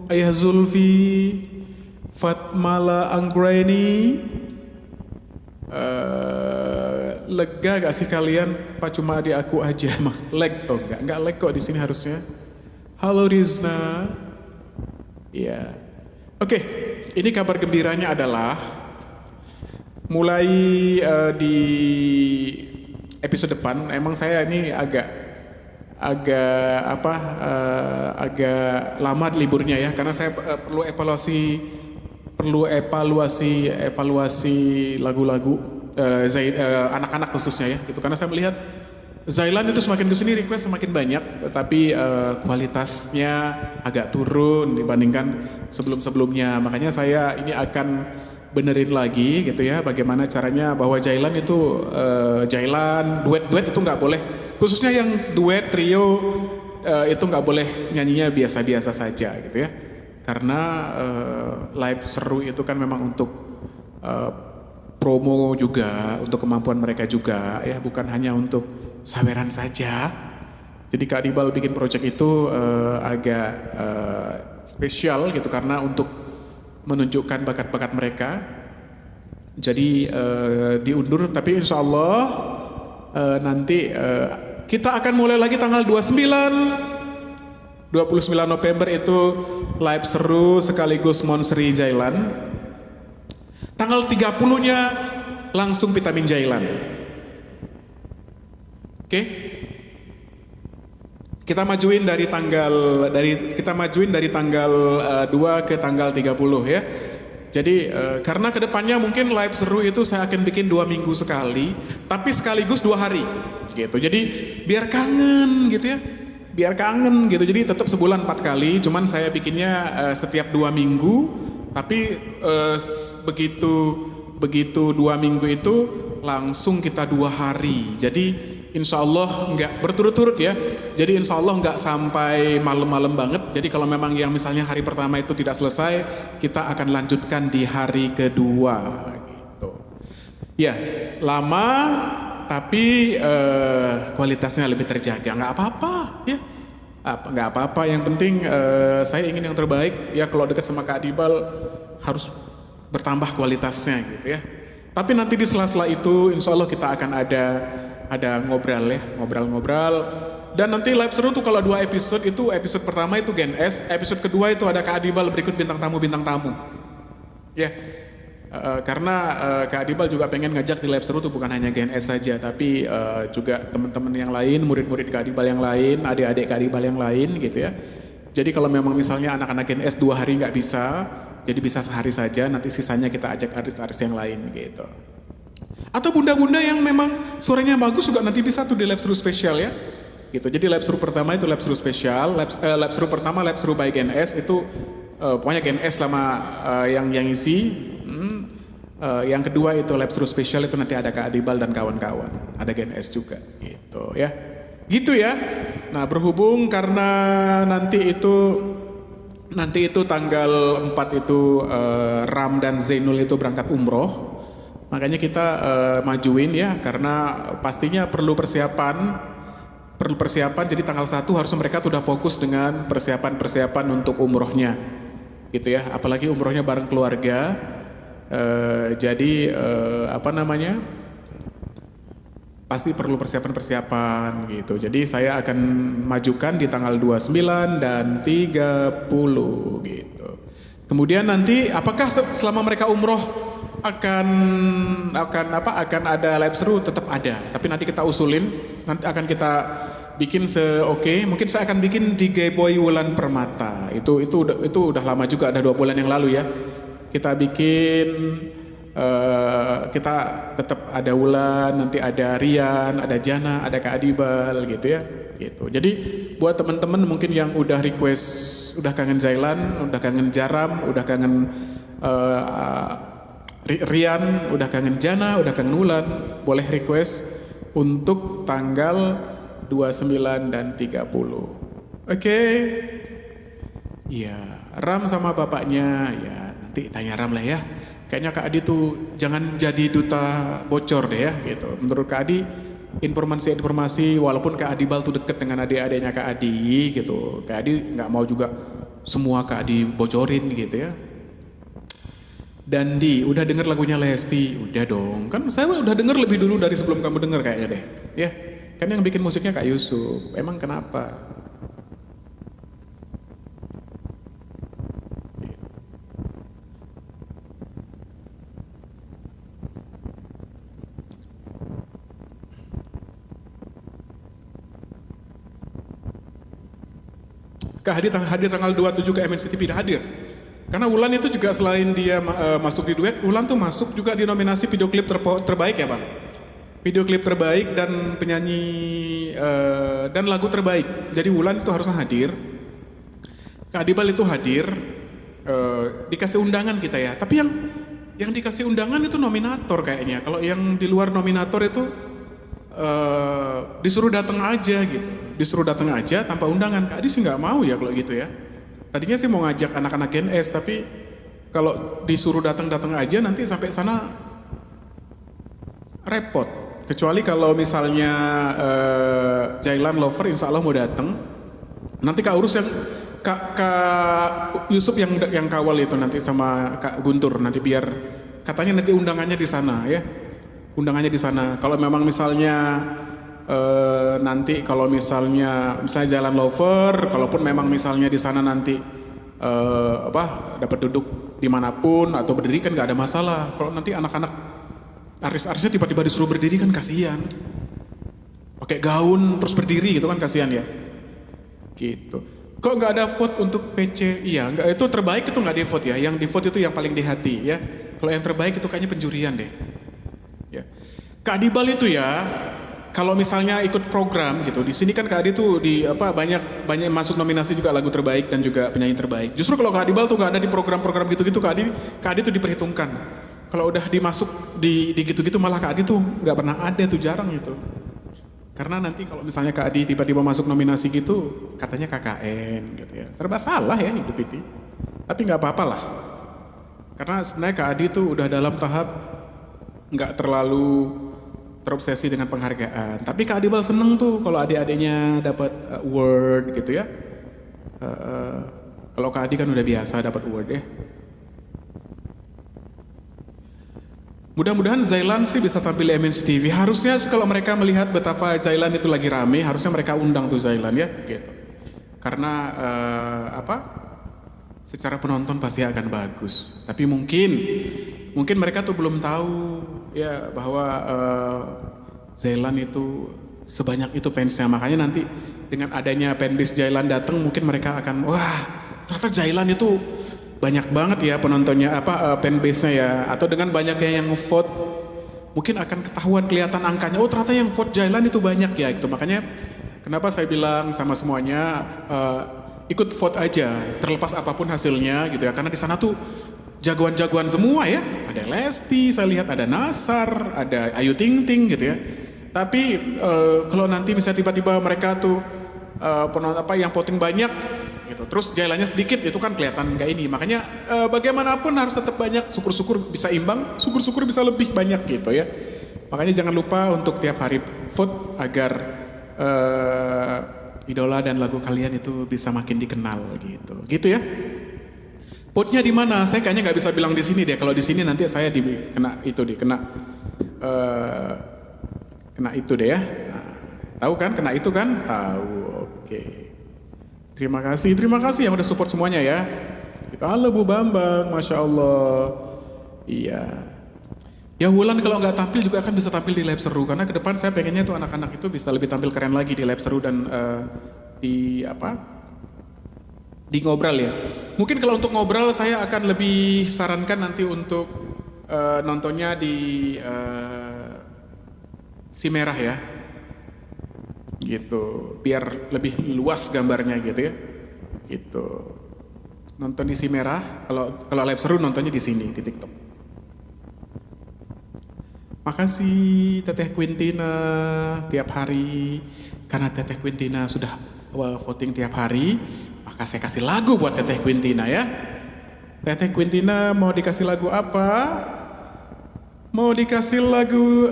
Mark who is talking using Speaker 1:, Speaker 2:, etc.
Speaker 1: Ayah Zulfi, Fatmala Anggraini. Lega gak sih kalian? Pak cuma adik aku aja mas. Oh enggak leg kok di sini harusnya. Halo Rizna. Iya. Oke, ini kabar gembiranya adalah mulai di episode depan emang saya ini agak lama liburnya ya karena saya perlu evaluasi lagu-lagu anak-anak khususnya ya gitu karena saya melihat Zailan itu semakin kesini request semakin banyak tapi kualitasnya agak turun dibandingkan sebelum-sebelumnya makanya saya ini akan benerin lagi gitu ya bagaimana caranya bahwa Jailan itu duet itu nggak boleh khususnya yang duet trio itu nggak boleh nyanyinya biasa-biasa saja gitu ya karena live seru itu kan memang untuk promo juga untuk kemampuan mereka juga ya bukan hanya untuk saweran saja jadi Kak Dibal bikin project itu agak spesial gitu karena untuk menunjukkan bakat-bakat mereka jadi diundur tapi insya Allah nanti kita akan mulai lagi tanggal 29 November itu live seru sekaligus Monsri Jailan. Tanggal 30-nya langsung vitamin Jailan. Oke? Kita majuin dari tanggal 2 ke tanggal 30 ya. Jadi karena kedepannya mungkin live seru itu saya akan bikin 2 minggu sekali, tapi sekaligus 2 hari gitu. Jadi biar kangen gitu ya. Biar kangen gitu. Jadi tetap sebulan 4 kali, cuman saya bikinnya setiap 2 minggu, tapi begitu 2 minggu itu langsung kita 2 hari. Jadi insya Allah nggak berturut-turut ya. Jadi insya Allah nggak sampai malam-malam banget. Jadi kalau memang yang misalnya hari pertama itu tidak selesai, kita akan lanjutkan di hari kedua gitu. Ya, lama tapi kualitasnya lebih terjaga. Nggak apa-apa ya. Nggak apa-apa. Yang penting saya ingin yang terbaik. Ya kalau dekat sama Kak Dibal harus bertambah kualitasnya gitu ya. Tapi nanti di sela-sela itu insya Allah kita akan ada ngobrol dan nanti live seru tuh kalau 2 episode itu episode pertama itu Gen S, episode kedua itu ada Kak Adibal berikut bintang tamu ya karena Kak Adibal juga pengen ngajak di live seru tuh bukan hanya Gen S saja tapi juga teman-teman yang lain, murid-murid Kak Adibal yang lain, adik-adik Kak Adibal yang lain gitu ya. Jadi kalau memang misalnya anak-anak Gen S 2 hari nggak bisa, jadi bisa sehari saja, nanti sisanya kita ajak artis-artis yang lain gitu. Atau bunda-bunda yang memang suaranya bagus juga nanti bisa tuh di lab seru spesial ya. Gitu. Jadi lab seru pertama itu lab seru spesial, lab seru pertama lab seru by Gen S itu pokoknya Gen S sama yang isi. Yang kedua itu lab seru spesial itu nanti ada Kak Adibal dan kawan-kawan. Ada Gen S juga gitu ya. Gitu ya. Nah, berhubung karena nanti itu tanggal 4 itu Ram dan Zainul itu berangkat umroh. Makanya kita majuin ya karena pastinya perlu persiapan jadi tanggal 1 harus mereka sudah fokus dengan persiapan untuk umrohnya gitu ya apalagi umrohnya bareng keluarga jadi pasti perlu persiapan gitu jadi saya akan majukan di tanggal 29 dan 30 gitu kemudian nanti apakah selama mereka umroh akan ada live seru tetap ada tapi nanti kita usulin nanti akan kita bikin mungkin saya akan bikin di Gayboy Wulan Permata itu udah lama juga ada 2 bulan yang lalu ya kita bikin kita tetap ada Wulan nanti ada Rian ada Jana ada Kak Adibal gitu ya gitu jadi buat teman-teman mungkin yang udah request udah kangen Zailan udah kangen Jaram udah kangen Rian, udah kangen Jana, udah kangen Wulan, boleh request untuk tanggal 29 dan 30. Oke. Iya, Ram sama bapaknya, ya nanti tanya Ram lah ya. Kayaknya Kak Adi tuh jangan jadi duta bocor deh ya gitu. Menurut Kak Adi, informasi walaupun Kak Adibal tuh deket dengan adik-adiknya Kak Adi gitu. Kak Adi nggak mau juga semua Kak Adi bocorin gitu ya. Dandi, udah denger lagunya Lesti? Udah dong, kan saya udah denger lebih dulu dari sebelum kamu denger kayaknya deh. Ya, kan yang bikin musiknya Kak Yusuf. Emang kenapa? Kak Hadi hadir tanggal 27 ke MNCT tidak hadir. Karena Wulan itu juga selain dia masuk di duet, Wulan tuh masuk juga di nominasi video klip terbaik ya Bang. Video klip terbaik dan penyanyi dan lagu terbaik. Jadi Wulan itu harusnya hadir. Kak Adibal itu hadir, dikasih undangan kita ya. Tapi yang dikasih undangan itu nominator kayaknya. Kalau yang di luar nominator itu disuruh datang aja gitu. Disuruh datang aja tanpa undangan. Kak Adi sih nggak mau ya kalau gitu ya. Tadinya sih mau ngajak anak-anak Gen S, tapi kalau disuruh datang-datang aja nanti sampai sana repot. Kecuali kalau misalnya Jailan Lover insya Allah mau datang. Nanti Kak urus yang Kak Yusuf yang kawal itu nanti sama Kak Guntur nanti biar katanya nanti undangannya di sana ya. Undangannya di sana. Kalau memang misalnya nanti kalau misalnya Jalan Lover, kalaupun memang misalnya di sana nanti dapat duduk dimanapun atau berdiri kan nggak ada masalah. Kalau nanti anak-anak artis-artisnya tiba-tiba disuruh berdiri kan kasihan. Pakai gaun terus berdiri gitu kan kasihan ya. Gitu. Kok nggak ada vote untuk PC? Iya, nggak, itu terbaik itu nggak di vote ya. Yang di vote itu yang paling di hati ya. Kalau yang terbaik itu kayaknya penjurian deh. Ya. Kak Dibal itu ya, kalau misalnya ikut program gitu, di sini kan Kak Adi tuh banyak masuk nominasi juga lagu terbaik dan juga penyanyi terbaik. Justru kalau Kak Adibal tuh nggak ada di program-program gitu-gitu, Kak Adi tuh diperhitungkan. Kalau udah dimasuk di gitu-gitu malah Kak Adi tuh nggak pernah ada tuh, jarang gitu. Karena nanti kalau misalnya Kak Adi tiba-tiba masuk nominasi gitu, katanya KKN gitu ya. Serba salah ya hidup ini. Tapi nggak apa-apa lah. Karena sebenarnya Kak Adi tuh udah dalam tahap nggak terlalu terobsesi dengan penghargaan. Tapi Kak Adibal seneng tuh kalau adik-adiknya dapat award gitu ya. Kalau Kak Adi kan udah biasa dapat award ya. Mudah-mudahan Zailan sih bisa tampil di MNC TV. Harusnya kalau mereka melihat betapa Zailan itu lagi rame, harusnya mereka undang tuh Zailan ya, gitu. Karena secara penonton pasti akan bagus. Tapi mungkin mereka tuh belum tahu ya bahwa Zailan itu sebanyak itu fansnya. Makanya nanti dengan adanya fanbase Zailan datang mungkin mereka akan wah ternyata Zailan itu banyak banget ya penontonnya fanbase-nya ya. Atau dengan banyaknya yang vote mungkin akan ketahuan kelihatan angkanya. Oh ternyata yang vote Zailan itu banyak ya gitu. Makanya kenapa saya bilang sama semuanya ikut vote aja terlepas apapun hasilnya gitu ya. Karena di sana tuh jagoan-jagoan semua ya. Ada Lesti, saya lihat ada Nasar, ada Ayu Ting Ting gitu ya. Tapi kalau nanti misalnya tiba-tiba mereka tuh yang voting banyak gitu. Terus Jailannya sedikit itu kan kelihatan nggak ini. Makanya bagaimanapun harus tetap banyak. Syukur-syukur bisa imbang, syukur-syukur bisa lebih banyak gitu ya. Makanya jangan lupa untuk tiap hari vote agar idola dan lagu kalian itu bisa makin dikenal gitu. Gitu ya. Vote-nya di mana? Saya kayaknya nggak bisa bilang di sini deh. Kalau di sini nanti saya kena itu deh ya. Nah, tahu kan? Kena itu kan? Tahu. Oke. Terima kasih yang udah support semuanya ya. Halo Bu Bambang, masya Allah. Iya. Ya Wulan kalau nggak tampil juga akan bisa tampil di Lab Seru karena ke depan saya pengennya tuh anak-anak itu bisa lebih tampil keren lagi di Lab Seru dan di ngobrol ya. Mungkin kalau untuk ngobrol saya akan lebih sarankan nanti untuk nontonnya di Si Merah ya. Gitu. Biar lebih luas gambarnya gitu ya. Gitu. Nonton di Si Merah, kalau live seru nontonnya di sini di TikTok. Makasih Teteh Quintina tiap hari. Karena Teteh Quintina sudah voting tiap hari, maka saya kasih lagu buat Teteh Quintina ya. Teteh Quintina mau dikasih lagu apa? Mau dikasih lagu